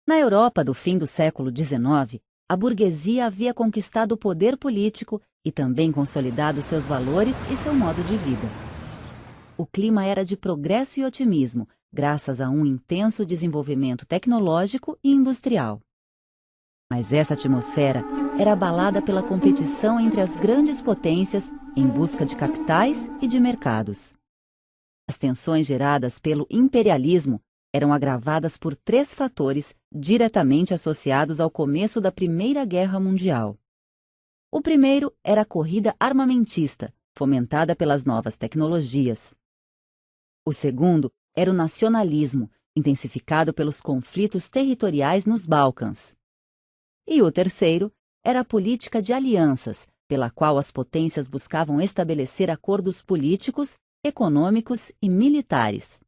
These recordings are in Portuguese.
Na Europa do fim do século XIX, a burguesia havia conquistado o poder político e também consolidado seus valores e seu modo de vida. O clima era de progresso e otimismo, graças a um intenso desenvolvimento tecnológico e industrial. Mas essa atmosfera era abalada pela competição entre as grandes potências em busca de capitais e de mercados. As tensões geradas pelo imperialismo eram agravadas por 3 fatores diretamente associados ao começo da Primeira Guerra Mundial. O primeiro era a corrida armamentista, fomentada pelas novas tecnologias. O segundo era o nacionalismo, intensificado pelos conflitos territoriais nos Balcãs. E o terceiro era a política de alianças, pela qual as potências buscavam estabelecer acordos políticos, econômicos e militares.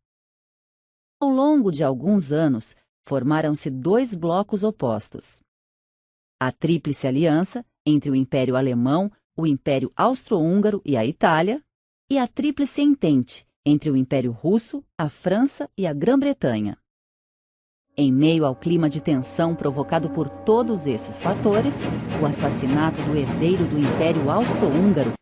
Ao longo de alguns anos, formaram-se 2 blocos opostos. A Tríplice Aliança, entre o Império Alemão, o Império Austro-Húngaro e a Itália, e a Tríplice Entente, entre o Império Russo, a França e a Grã-Bretanha. Em meio ao clima de tensão provocado por todos esses fatores, o assassinato do herdeiro do Império Austro-Húngaro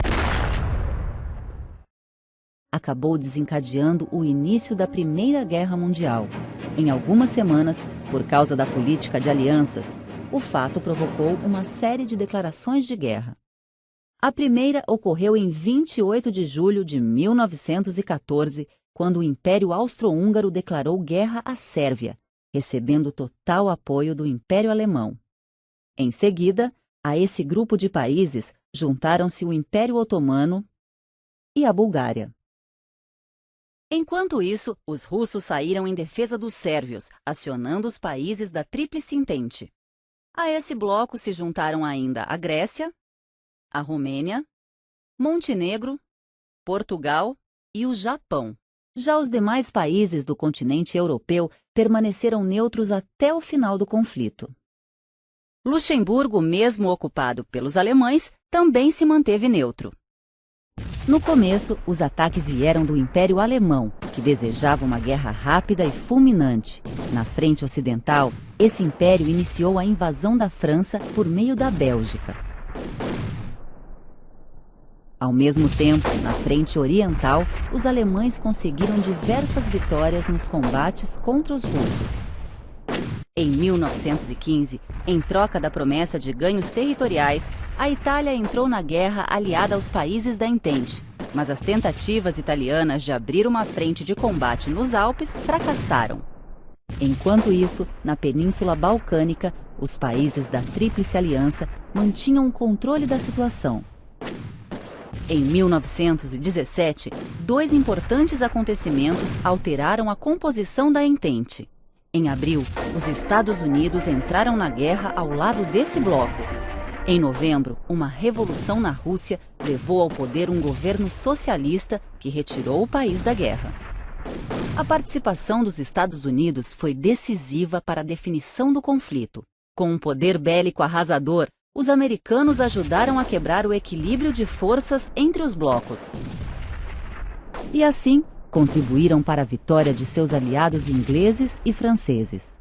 acabou desencadeando o início da Primeira Guerra Mundial. Em algumas semanas, por causa da política de alianças, o fato provocou uma série de declarações de guerra. A primeira ocorreu em 28 de julho de 1914, quando o Império Austro-Húngaro declarou guerra à Sérvia, recebendo total apoio do Império Alemão. Em seguida, a esse grupo de países juntaram-se o Império Otomano e a Bulgária. Enquanto isso, os russos saíram em defesa dos sérvios, acionando os países da Tríplice Entente. A esse bloco se juntaram ainda a Grécia, a Romênia, Montenegro, Portugal e o Japão. Já os demais países do continente europeu permaneceram neutros até o final do conflito. Luxemburgo, mesmo ocupado pelos alemães, também se manteve neutro. No começo, os ataques vieram do Império Alemão, que desejava uma guerra rápida e fulminante. Na frente ocidental, esse império iniciou a invasão da França por meio da Bélgica. Ao mesmo tempo, na frente oriental, os alemães conseguiram diversas vitórias nos combates contra os russos. Em 1915, em troca da promessa de ganhos territoriais, a Itália entrou na guerra aliada aos países da Entente, mas as tentativas italianas de abrir uma frente de combate nos Alpes fracassaram. Enquanto isso, na Península Balcânica, os países da Tríplice Aliança mantinham o controle da situação. Em 1917, 2 importantes acontecimentos alteraram a composição da Entente. Em abril, os Estados Unidos entraram na guerra ao lado desse bloco. Em novembro, uma revolução na Rússia levou ao poder um governo socialista que retirou o país da guerra. A participação dos Estados Unidos foi decisiva para a definição do conflito. Com um poder bélico arrasador, os americanos ajudaram a quebrar o equilíbrio de forças entre os blocos. E assim, contribuíram para a vitória de seus aliados ingleses e franceses.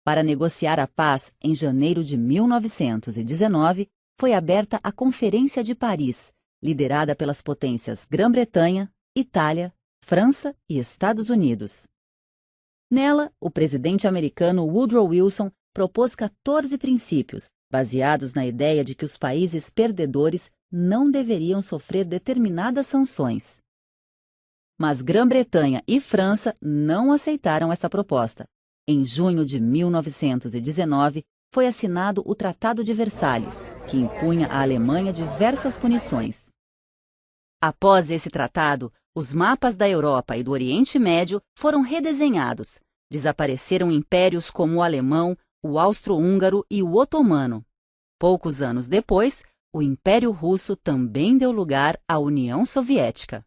Para negociar a paz, em janeiro de 1919, foi aberta a Conferência de Paris, liderada pelas potências Grã-Bretanha, Itália, França e Estados Unidos. Nela, o presidente americano Woodrow Wilson propôs 14 princípios, baseados na ideia de que os países perdedores não deveriam sofrer determinadas sanções. Mas Grã-Bretanha e França não aceitaram essa proposta. Em junho de 1919, foi assinado o Tratado de Versalhes, que impunha à Alemanha diversas punições. Após esse tratado, os mapas da Europa e do Oriente Médio foram redesenhados. Desapareceram impérios como o alemão, o austro-húngaro e o otomano. Poucos anos depois, o Império Russo também deu lugar à União Soviética.